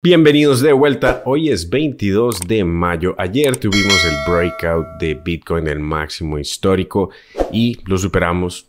Bienvenidos de vuelta, hoy es 22 de mayo, ayer tuvimos el breakout de Bitcoin del máximo histórico y lo superamos.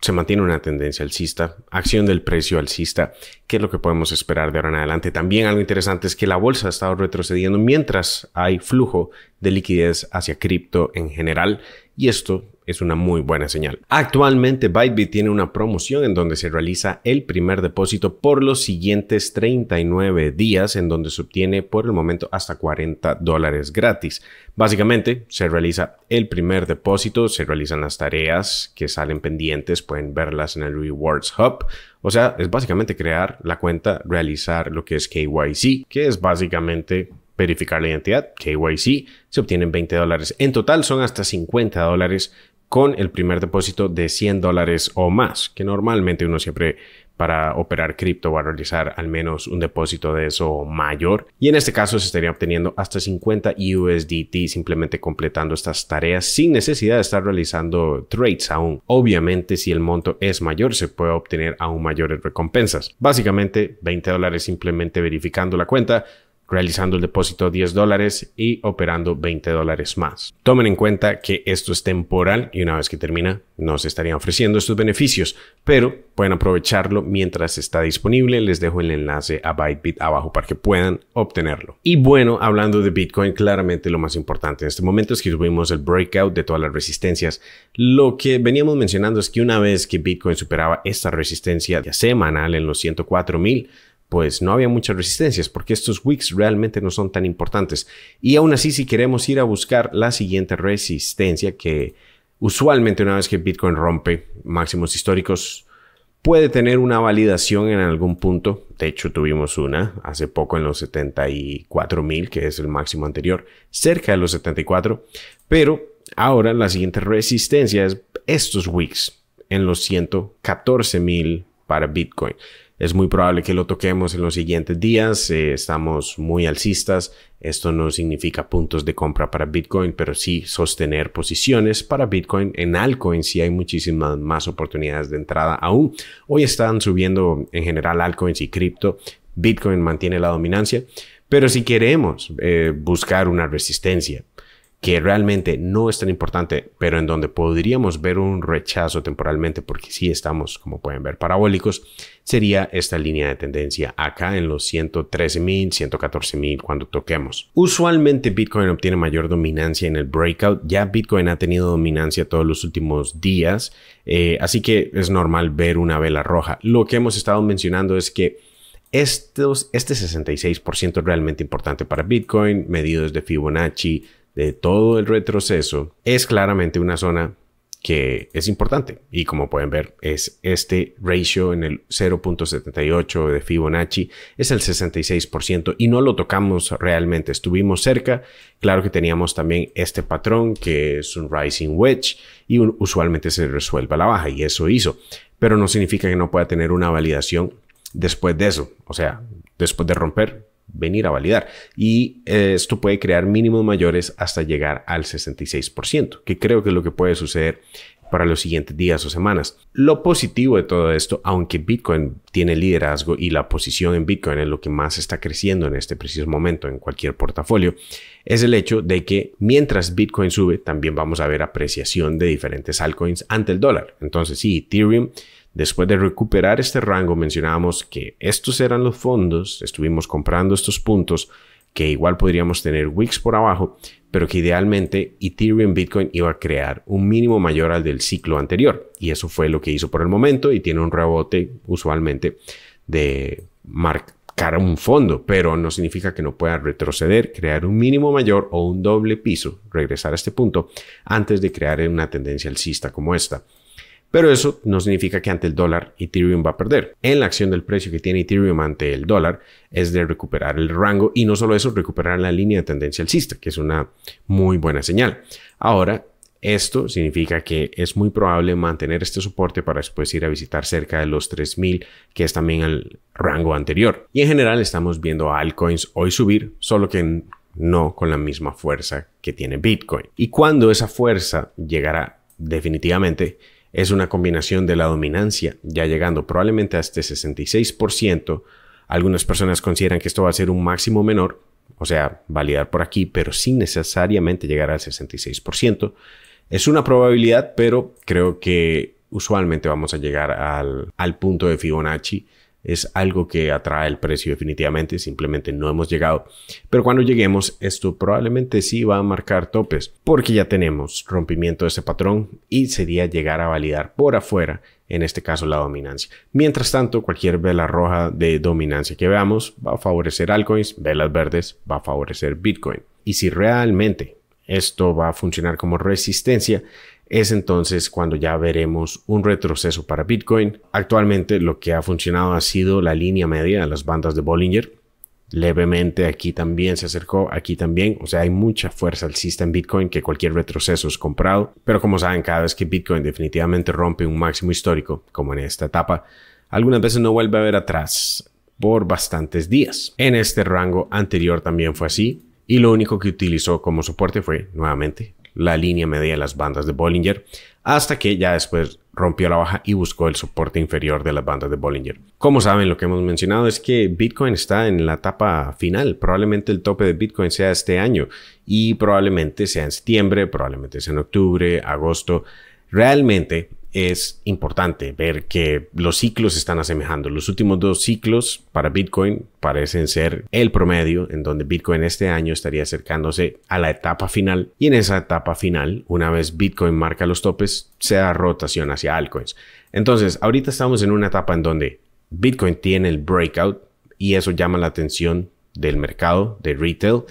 Se mantiene una tendencia alcista, acción del precio alcista. ¿Qué es lo que podemos esperar de ahora en adelante? También algo interesante es que la bolsa ha estado retrocediendo mientras hay flujo de liquidez hacia cripto en general y esto es una muy buena señal. Actualmente Bybit tiene una promoción en donde se realiza el primer depósito por los siguientes 39 días en donde se obtiene por el momento hasta $40 gratis. Básicamente se realiza el primer depósito, se realizan las tareas que salen pendientes, pueden verlas en el Rewards Hub. O sea, es básicamente crear la cuenta, realizar lo que es KYC, que es básicamente verificar la identidad. KYC, se obtienen $20. En total son hasta $50 con el primer depósito de $100 o más, que normalmente uno siempre para operar cripto va a realizar al menos un depósito de eso mayor. Y en este caso se estaría obteniendo hasta 50 USDT simplemente completando estas tareas sin necesidad de estar realizando trades aún. Obviamente, si el monto es mayor, se puede obtener aún mayores recompensas. Básicamente, $20 simplemente verificando la cuenta, realizando el depósito $10 y operando $20 más. Tomen en cuenta que esto es temporal y una vez que termina nos estarían ofreciendo estos beneficios, pero pueden aprovecharlo mientras está disponible. Les dejo el enlace a Bybit abajo para que puedan obtenerlo. Y bueno, hablando de Bitcoin, claramente lo más importante en este momento es que tuvimos el breakout de todas las resistencias. Lo que veníamos mencionando es que una vez que Bitcoin superaba esta resistencia semanal en los 104,000, pues no había muchas resistencias porque estos wicks realmente no son tan importantes. Y aún así, si queremos ir a buscar la siguiente resistencia, que usualmente una vez que Bitcoin rompe máximos históricos, puede tener una validación en algún punto. De hecho, tuvimos una hace poco en los 74,000, que es el máximo anterior, cerca de los 74. Pero ahora la siguiente resistencia es estos wicks en los 114,000 para Bitcoin. Es muy probable que lo toquemos en los siguientes días. Estamos muy alcistas. Esto no significa puntos de compra para Bitcoin, pero sí sostener posiciones para Bitcoin. En altcoins sí hay muchísimas más oportunidades de entrada aún. Hoy están subiendo en general altcoins y cripto. Bitcoin mantiene la dominancia. Pero si queremos buscar una resistencia que realmente no es tan importante, pero en donde podríamos ver un rechazo temporalmente, porque sí estamos, como pueden ver, parabólicos, sería esta línea de tendencia acá en los 113,000, 114,000 cuando toquemos. Usualmente Bitcoin obtiene mayor dominancia en el breakout. Ya Bitcoin ha tenido dominancia todos los últimos días, así que es normal ver una vela roja. Lo que hemos estado mencionando es que este 66% es realmente importante para Bitcoin, medido desde Fibonacci, de todo el retroceso, es claramente una zona que es importante. Y como pueden ver, es este ratio en el 0.78 de Fibonacci, es el 66% y no lo tocamos realmente. Estuvimos cerca. Claro que teníamos también este patrón que es un rising wedge y usualmente se resuelve a la baja y eso hizo. Pero no significa que no pueda tener una validación después de eso. O sea, después de romper, venir a validar y esto puede crear mínimos mayores hasta llegar al 66%, que creo que es lo que puede suceder para los siguientes días o semanas. Lo positivo de todo esto, aunque Bitcoin tiene liderazgo y la posición en Bitcoin es lo que más está creciendo en este preciso momento en cualquier portafolio, es el hecho de que mientras Bitcoin sube, también vamos a ver apreciación de diferentes altcoins ante el dólar. Entonces sí, Ethereum, después de recuperar este rango, mencionábamos que estos eran los fondos, estuvimos comprando estos puntos, que igual podríamos tener wicks por abajo, pero que idealmente Ethereum Bitcoin iba a crear un mínimo mayor al del ciclo anterior. Y eso fue lo que hizo por el momento y tiene un rebote usualmente de marcar un fondo, pero no significa que no pueda retroceder, crear un mínimo mayor o un doble piso, regresar a este punto antes de crear una tendencia alcista como esta. Pero eso no significa que ante el dólar Ethereum va a perder. En la acción del precio que tiene Ethereum ante el dólar es de recuperar el rango y no solo eso, recuperar la línea de tendencia alcista, que es una muy buena señal. Ahora, esto significa que es muy probable mantener este soporte para después ir a visitar cerca de los 3,000, que es también el rango anterior. Y en general estamos viendo a altcoins hoy subir, solo que no con la misma fuerza que tiene Bitcoin. Y cuando esa fuerza llegará definitivamente, es una combinación de la dominancia ya llegando probablemente a este 66% Algunas personas consideran que esto va a ser un máximo menor, o sea, validar por aquí, pero sin necesariamente llegar al 66%. Es una probabilidad, pero creo que usualmente vamos a llegar al punto de Fibonacci. Es algo que atrae el precio definitivamente, simplemente no hemos llegado. Pero cuando lleguemos, esto probablemente sí va a marcar topes, porque ya tenemos rompimiento de ese patrón y sería llegar a validar por afuera, en este caso la dominancia. Mientras tanto, cualquier vela roja de dominancia que veamos va a favorecer altcoins, velas verdes va a favorecer Bitcoin. Y si realmente esto va a funcionar como resistencia, es entonces cuando ya veremos un retroceso para Bitcoin. Actualmente lo que ha funcionado ha sido la línea media de las bandas de Bollinger. Levemente aquí también se acercó, aquí también. O sea, hay mucha fuerza alcista en Bitcoin que cualquier retroceso es comprado. Pero como saben, cada vez que Bitcoin definitivamente rompe un máximo histórico, como en esta etapa, algunas veces no vuelve a ver atrás por bastantes días. En este rango anterior también fue así. Y lo único que utilizó como soporte fue, nuevamente, la línea media de las bandas de Bollinger, hasta que ya después rompió la baja y buscó el soporte inferior de las bandas de Bollinger. Como saben, lo que hemos mencionado es que Bitcoin está en la etapa final. Probablemente el tope de Bitcoin sea este año y probablemente sea en septiembre, probablemente sea en octubre, agosto. Realmente es importante ver que los ciclos se están asemejando. Los últimos 2 ciclos para Bitcoin parecen ser el promedio, en donde Bitcoin este año estaría acercándose a la etapa final. Y en esa etapa final, una vez Bitcoin marca los topes, se da rotación hacia altcoins. Entonces, ahorita estamos en una etapa en donde Bitcoin tiene el breakout y eso llama la atención del mercado de retail.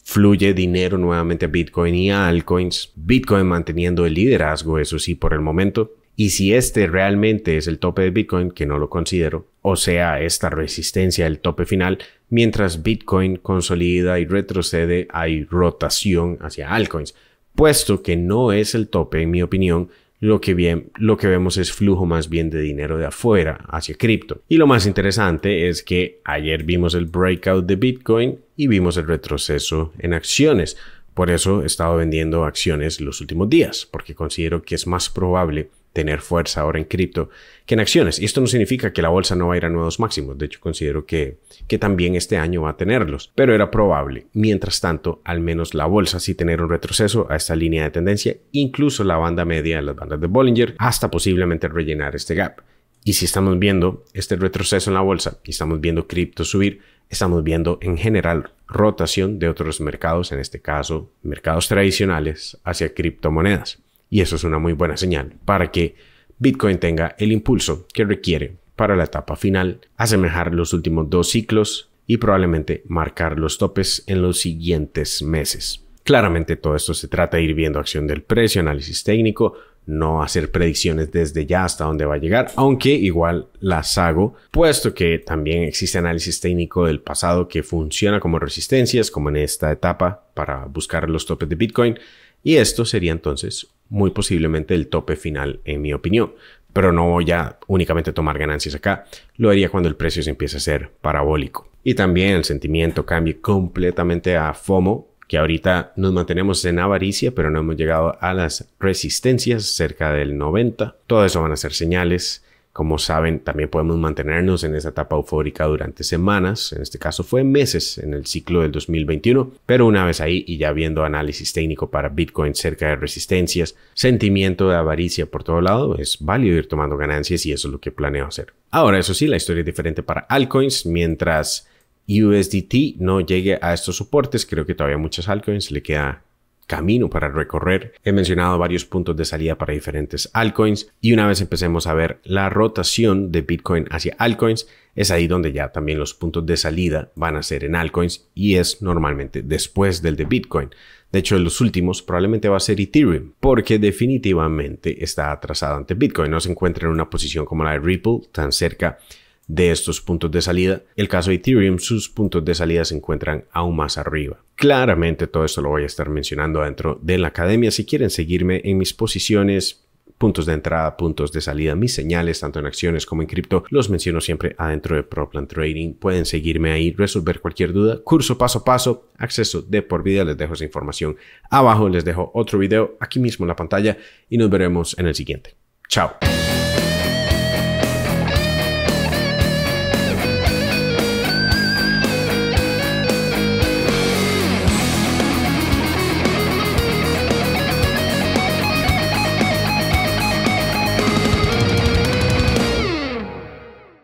Fluye dinero nuevamente a Bitcoin y a altcoins. Bitcoin manteniendo el liderazgo, eso sí, por el momento. Y si este realmente es el tope de Bitcoin, que no lo considero, o sea, esta resistencia del tope final, mientras Bitcoin consolida y retrocede, hay rotación hacia altcoins. Puesto que no es el tope, en mi opinión, lo que vemos es flujo más bien de dinero de afuera hacia cripto. Y lo más interesante es que ayer vimos el breakout de Bitcoin y vimos el retroceso en acciones. Por eso he estado vendiendo acciones los últimos días, porque considero que es más probable tener fuerza ahora en cripto que en acciones. Y esto no significa que la bolsa no va a ir a nuevos máximos. De hecho, considero que también este año va a tenerlos. Pero era probable. Mientras tanto, al menos la bolsa sí tener un retroceso a esta línea de tendencia, incluso la banda media de las bandas de Bollinger, hasta posiblemente rellenar este gap. Y si estamos viendo este retroceso en la bolsa y estamos viendo cripto subir, estamos viendo en general rotación de otros mercados, en este caso mercados tradicionales, hacia criptomonedas. Y eso es una muy buena señal para que Bitcoin tenga el impulso que requiere para la etapa final, asemejar los últimos 2 ciclos y probablemente marcar los topes en los siguientes meses. Claramente todo esto se trata de ir viendo acción del precio, análisis técnico, no hacer predicciones desde ya hasta dónde va a llegar, aunque igual las hago, puesto que también existe análisis técnico del pasado que funciona como resistencias, como en esta etapa para buscar los topes de Bitcoin. Y esto sería entonces muy posiblemente el tope final en mi opinión. Pero no voy a únicamente tomar ganancias acá. Lo haría cuando el precio se empiece a ser parabólico. Y también el sentimiento cambie completamente a FOMO, que ahorita nos mantenemos en avaricia, pero no hemos llegado a las resistencias cerca del 90. Todo eso van a ser señales. Como saben, también podemos mantenernos en esa etapa eufórica durante semanas, en este caso fue meses en el ciclo del 2021, pero una vez ahí y ya viendo análisis técnico para Bitcoin cerca de resistencias, sentimiento de avaricia por todo lado, es válido ir tomando ganancias y eso es lo que planeo hacer. Ahora, eso sí, la historia es diferente para altcoins, mientras USDT no llegue a estos soportes, creo que todavía muchas altcoins le queda camino para recorrer. He mencionado varios puntos de salida para diferentes altcoins y una vez empecemos a ver la rotación de Bitcoin hacia altcoins, es ahí donde ya también los puntos de salida van a ser en altcoins y es normalmente después del de Bitcoin. De hecho, los últimos probablemente va a ser Ethereum, porque definitivamente está atrasado ante Bitcoin. No se encuentra en una posición como la de Ripple, tan cerca de estos puntos de salida. El caso de Ethereum, sus puntos de salida se encuentran aún más arriba. Claramente todo esto lo voy a estar mencionando dentro de la academia. Si quieren seguirme en mis posiciones, puntos de entrada, puntos de salida, mis señales, tanto en acciones como en cripto, los menciono siempre adentro de Proplan Trading. Pueden seguirme ahí, resolver cualquier duda, curso paso a paso, acceso de por vida. Les dejo esa información abajo, les dejo otro video aquí mismo en la pantalla y nos veremos en el siguiente. Chao.